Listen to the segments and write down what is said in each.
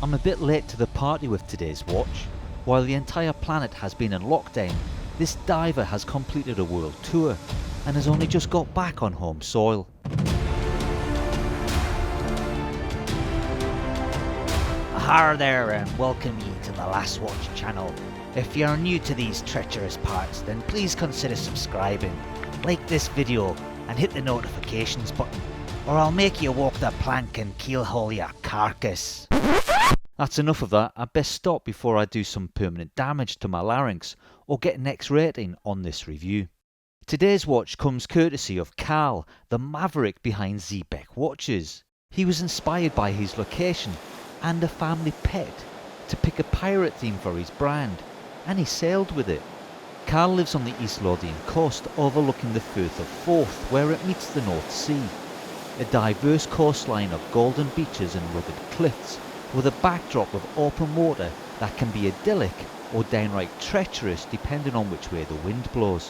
I'm a bit late to the party with today's watch. While the entire planet has been in lockdown, this diver has completed a world tour and has only just got back on home soil. Hi there and welcome you to the Last Watch channel. If you're new to these treacherous parts, then please consider subscribing, like this video and hit the notifications button, or I'll make you walk the plank and keelhaul your carcass. That's enough of that. I best stop before I do some permanent damage to my larynx or get an X rating on this review. Today's watch comes courtesy of Carl, the maverick behind Zebec watches. He was inspired by his location and a family pet to pick a pirate theme for his brand, and he sailed with it. Carl lives on the East Lothian coast overlooking the Firth of Forth, where it meets the North Sea. A diverse coastline of golden beaches and rugged cliffs with a backdrop of open water that can be idyllic or downright treacherous depending on which way the wind blows.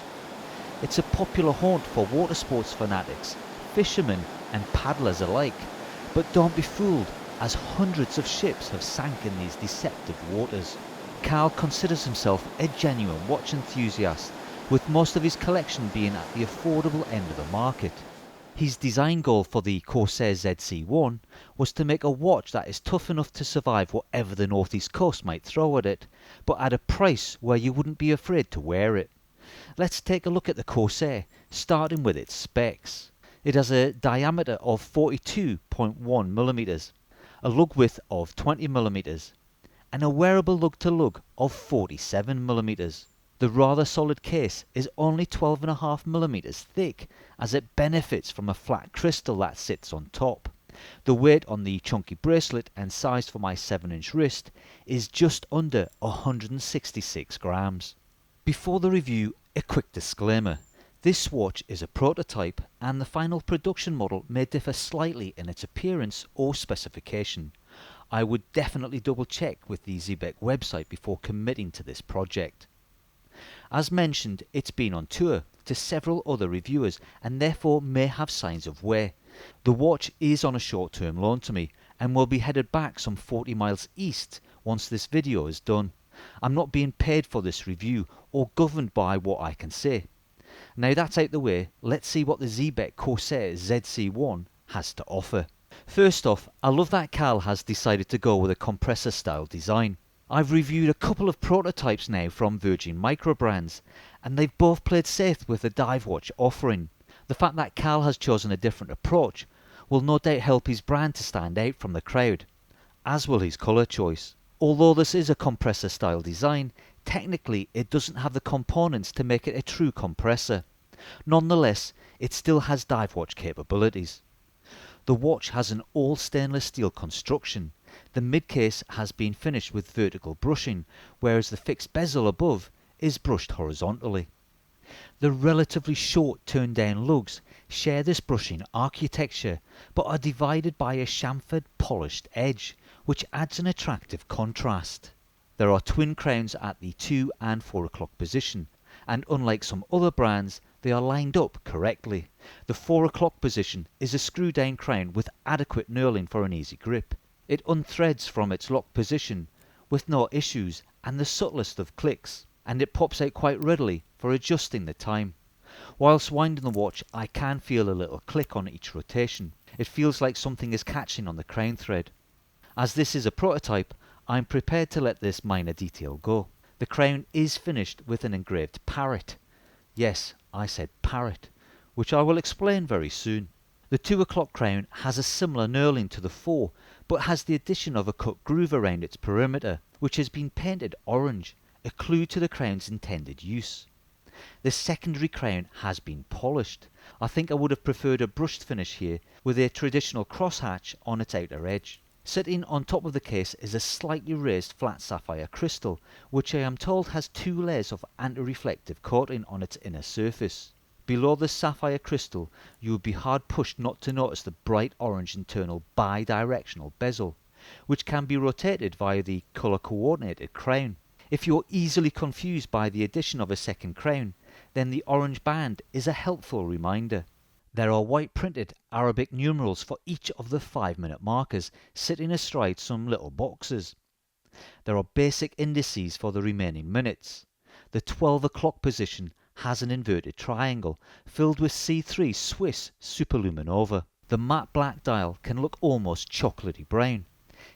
It's a popular haunt for water sports fanatics, fishermen and paddlers alike, but don't be fooled, as hundreds of ships have sank in these deceptive waters. Carl considers himself a genuine watch enthusiast, with most of his collection being at the affordable end of the market. His design goal for the Corsair ZC1 was to make a watch that is tough enough to survive whatever the northeast coast might throw at it, but at a price where you wouldn't be afraid to wear it. Let's take a look at the Corsair, starting with its specs. It has a diameter of 42.1mm, a lug width of 20mm, and a wearable lug-to-lug of 47mm. The rather solid case is only 12.5mm thick, as it benefits from a flat crystal that sits on top. The weight on the chunky bracelet and size for my 7-inch wrist is just under 166 grams. Before the review, a quick disclaimer. This watch is a prototype and the final production model may differ slightly in its appearance or specification. I would definitely double check with the Zebec website before committing to this project. As mentioned, it's been on tour to several other reviewers and therefore may have signs of wear. The watch is on a short-term loan to me and will be headed back some 40 miles east once this video is done. I'm not being paid for this review or governed by what I can say. Now that's out the way, let's see what the Zebec Corsair ZC1 has to offer. First off, I love that Carl has decided to go with a compressor style design. I've reviewed a couple of prototypes now from Virgin microbrands, and they've both played safe with the dive watch offering. The fact that Carl has chosen a different approach will no doubt help his brand to stand out from the crowd, as will his colour choice. Although this is a compressor style design, technically it doesn't have the components to make it a true compressor. Nonetheless, it still has dive watch capabilities. The watch has an all stainless steel construction. The mid-case has been finished with vertical brushing, whereas the fixed bezel above is brushed horizontally. The relatively short turn-down lugs share this brushing architecture, but are divided by a chamfered polished edge, which adds an attractive contrast. There are twin crowns at the 2 and 4 o'clock position, and unlike some other brands, they are lined up correctly. The 4 o'clock position is a screw-down crown with adequate knurling for an easy grip. It unthreads from its lock position with no issues and the subtlest of clicks, and it pops out quite readily for adjusting the time. Whilst winding the watch, I can feel a little click on each rotation. It feels like something is catching on the crown thread. As this is a prototype, I'm prepared to let this minor detail go. The crown is finished with an engraved Parrot. Yes, I said Parrot, which I will explain very soon. The 2 o'clock crown has a similar knurling to the 4, but has the addition of a cut groove around its perimeter, which has been painted orange, a clue to the crown's intended use. The secondary crown has been polished. I think I would have preferred a brushed finish here with a traditional crosshatch on its outer edge. Sitting on top of the case is a slightly raised flat sapphire crystal, which I am told has 2 layers of anti-reflective coating on its inner surface. Below the sapphire crystal, you would be hard pushed not to notice the bright orange internal bi-directional bezel, which can be rotated via the colour-coordinated crown. If you're easily confused by the addition of a second crown, then the orange band is a helpful reminder. There are white printed Arabic numerals for each of the 5-minute markers sitting astride some little boxes. There are basic indices for the remaining minutes. The 12 o'clock position has an inverted triangle filled with C3 Swiss superluminova. The matte black dial can look almost chocolatey brown.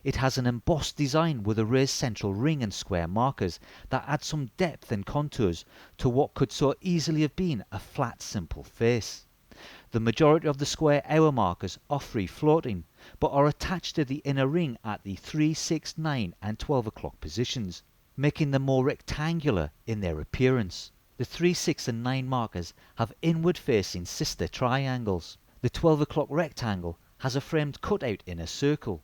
It has an embossed design with a raised central ring and square markers that add some depth and contours to what could so easily have been a flat simple face. The majority of the square hour markers are free floating, but are attached to the inner ring at the 3, 6, 9 and 12 o'clock positions, making them more rectangular in their appearance. The 3, 6 and 9 markers have inward facing sister triangles. The 12 o'clock rectangle has a framed cutout in a circle.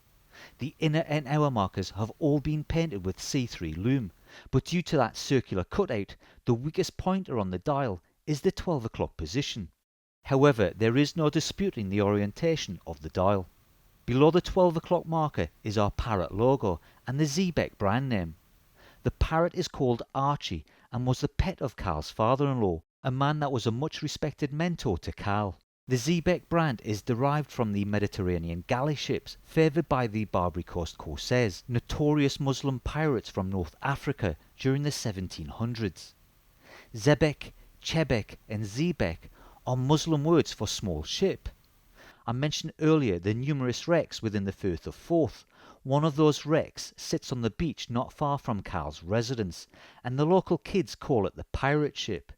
The inner and hour markers have all been painted with C3 Lume, but due to that circular cutout, the weakest pointer on the dial is the 12 o'clock position. However, there is no disputing the orientation of the dial. Below the 12 o'clock marker is our Parrot logo and the Zebec brand name. The Parrot is called Archie and was the pet of Carl's father-in-law, a man that was a much respected mentor to Carl. The Zebec brand is derived from the Mediterranean galley ships favoured by the Barbary Coast Corsairs, notorious Muslim pirates from North Africa during the 1700s. Zebec, Chebec and Zebec are Muslim words for small ship. I mentioned earlier the numerous wrecks within the Firth of Forth. One of those wrecks sits on the beach not far from Carl's residence, and the local kids call it the pirate ship.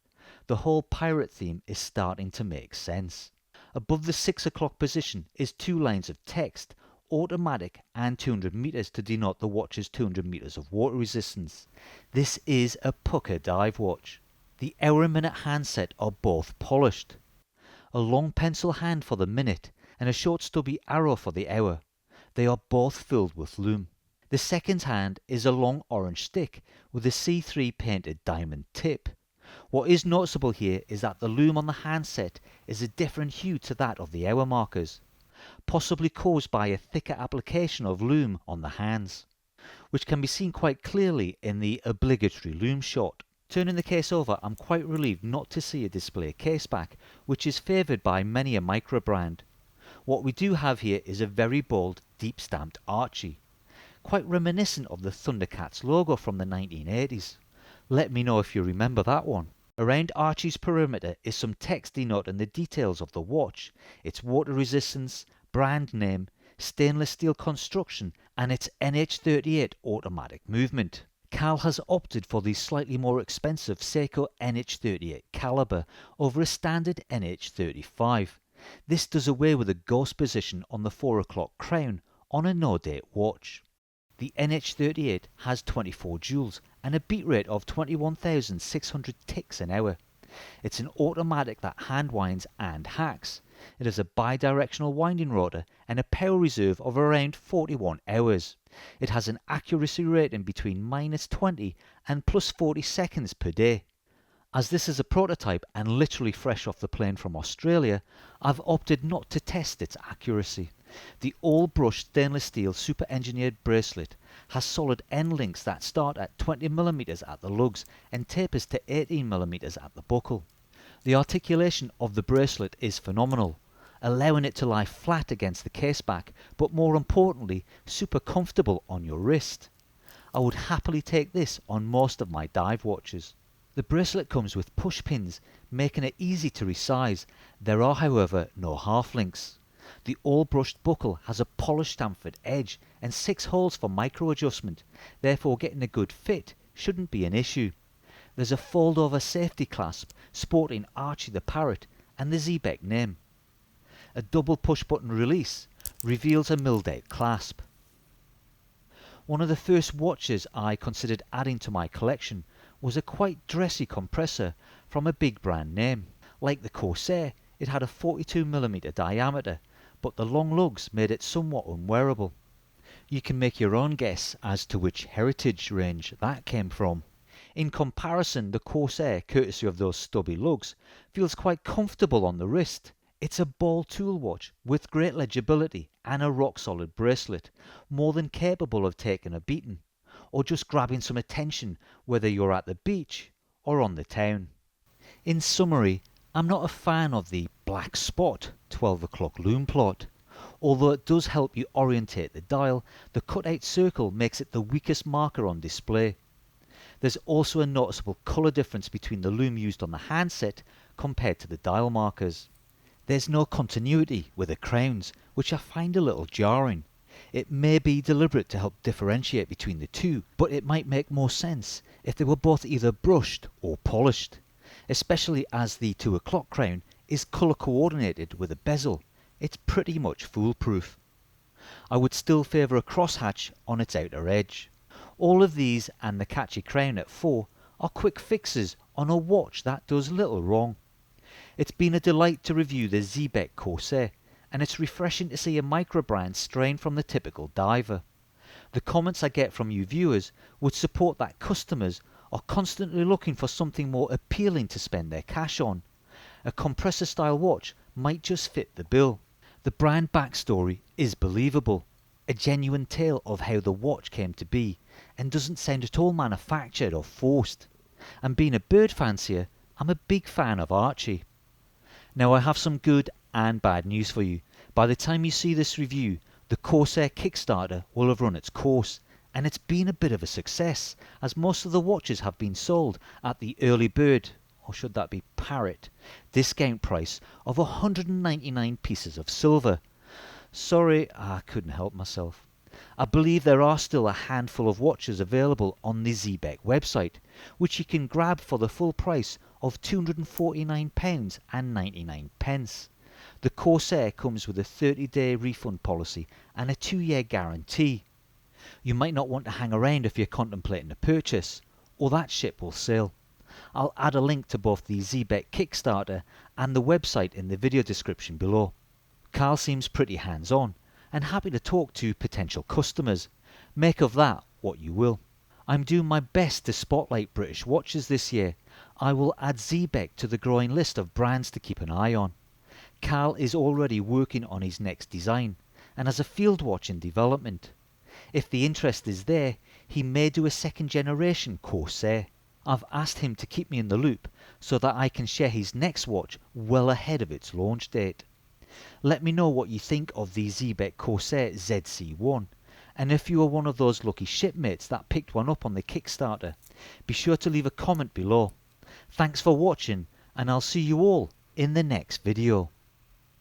The whole pirate theme is starting to make sense. Above the 6 o'clock position is 2 lines of text, automatic and 200 metres to denote the watch's 200 metres of water resistance. This is a pucker dive watch. The hour and minute handset are both polished. A long pencil hand for the minute and a short stubby arrow for the hour. They are both filled with lume. The second hand is a long orange stick with a C3 painted diamond tip. What is noticeable here is that the lume on the handset is a different hue to that of the hour markers, possibly caused by a thicker application of lume on the hands, which can be seen quite clearly in the obligatory lume shot. Turning the case over, I'm quite relieved not to see a display case back, which is favoured by many a microbrand. What we do have here is a very bold, deep stamped Archie, quite reminiscent of the Thundercats logo from the 1980s. Let me know if you remember that one. Around Archie's perimeter is some text denoting the details of the watch, its water resistance, brand name, stainless steel construction and its NH38 automatic movement. Carl has opted for the slightly more expensive Seiko NH38 caliber over a standard NH35. This does away with the ghost position on the 4 o'clock crown on a no-date watch. The NH38 has 24 joules and a beat rate of 21,600 ticks an hour. It's an automatic that hand winds and hacks. It has a bidirectional winding rotor and a power reserve of around 41 hours. It has an accuracy rating between -20 and +40 seconds per day. As this is a prototype and literally fresh off the plane from Australia, I've opted not to test its accuracy. The all-brushed stainless steel super-engineered bracelet has solid end links that start at 20mm at the lugs and tapers to 18mm at the buckle. The articulation of the bracelet is phenomenal, allowing it to lie flat against the case back, but more importantly, super comfortable on your wrist. I would happily take this on most of my dive watches. The bracelet comes with push pins, making it easy to resize. There are, however, no half links. The all-brushed buckle has a polished chamfered edge and 6 holes for micro adjustment, therefore getting a good fit shouldn't be an issue. There's a fold-over safety clasp sporting Archie the Parrot and the Zebec name. A double push-button release reveals a milled out clasp. One of the first watches I considered adding to my collection was a quite dressy compressor from a big brand name. Like the Corsair, it had a 42mm diameter, but the long lugs made it somewhat unwearable. You can make your own guess as to which heritage range that came from. In comparison, the Corsair, courtesy of those stubby lugs, feels quite comfortable on the wrist. It's a ball tool watch with great legibility and a rock-solid bracelet, more than capable of taking a beating, or just grabbing some attention whether you're at the beach or on the town. In summary, I'm not a fan of the black spot 12 o'clock Lume plot. Although it does help you orientate the dial, the cut-out circle makes it the weakest marker on display. There's also a noticeable colour difference between the Lume used on the handset compared to the dial markers. There's no continuity with the crowns, which I find a little jarring. It may be deliberate to help differentiate between the two, but it might make more sense if they were both either brushed or polished, especially as the 2 o'clock crown is colour coordinated with a bezel. It's pretty much foolproof. I would still favour a crosshatch on its outer edge. All of these and the catchy crown at 4 are quick fixes on a watch that does little wrong. It's been a delight to review the Zebec Corsair, and it's refreshing to see a microbrand straying from the typical diver. The comments I get from you viewers would support that customers are constantly looking for something more appealing to spend their cash on. A compressor style watch might just fit the bill. The brand backstory is believable, a genuine tale of how the watch came to be, and doesn't sound at all manufactured or forced. And being a bird fancier, I'm a big fan of Archie. Now I have some good and bad news for you. By the time you see this review, the Corsair Kickstarter will have run its course, and it's been a bit of a success, as most of the watches have been sold at the early bird, or should that be Parrot, discount price of 199 pieces of silver. Sorry, I couldn't help myself. I believe there are still a handful of watches available on the Zebec website, which you can grab for the full price of £249.99. The Corsair comes with a 30-day refund policy and a 2-year guarantee. You might not want to hang around if you're contemplating a purchase, or that ship will sail. I'll add a link to both the Zebec Kickstarter and the website in the video description below. Carl seems pretty hands-on and happy to talk to potential customers. Make of that what you will. I'm doing my best to spotlight British watches this year. I will add Zebec to the growing list of brands to keep an eye on. Carl is already working on his next design and has a field watch in development. If the interest is there, he may do a second generation Corsair. I've asked him to keep me in the loop so that I can share his next watch well ahead of its launch date. Let me know what you think of the Zebec Corsair ZC1, and if you are one of those lucky shipmates that picked one up on the Kickstarter, be sure to leave a comment below. Thanks for watching, and I'll see you all in the next video.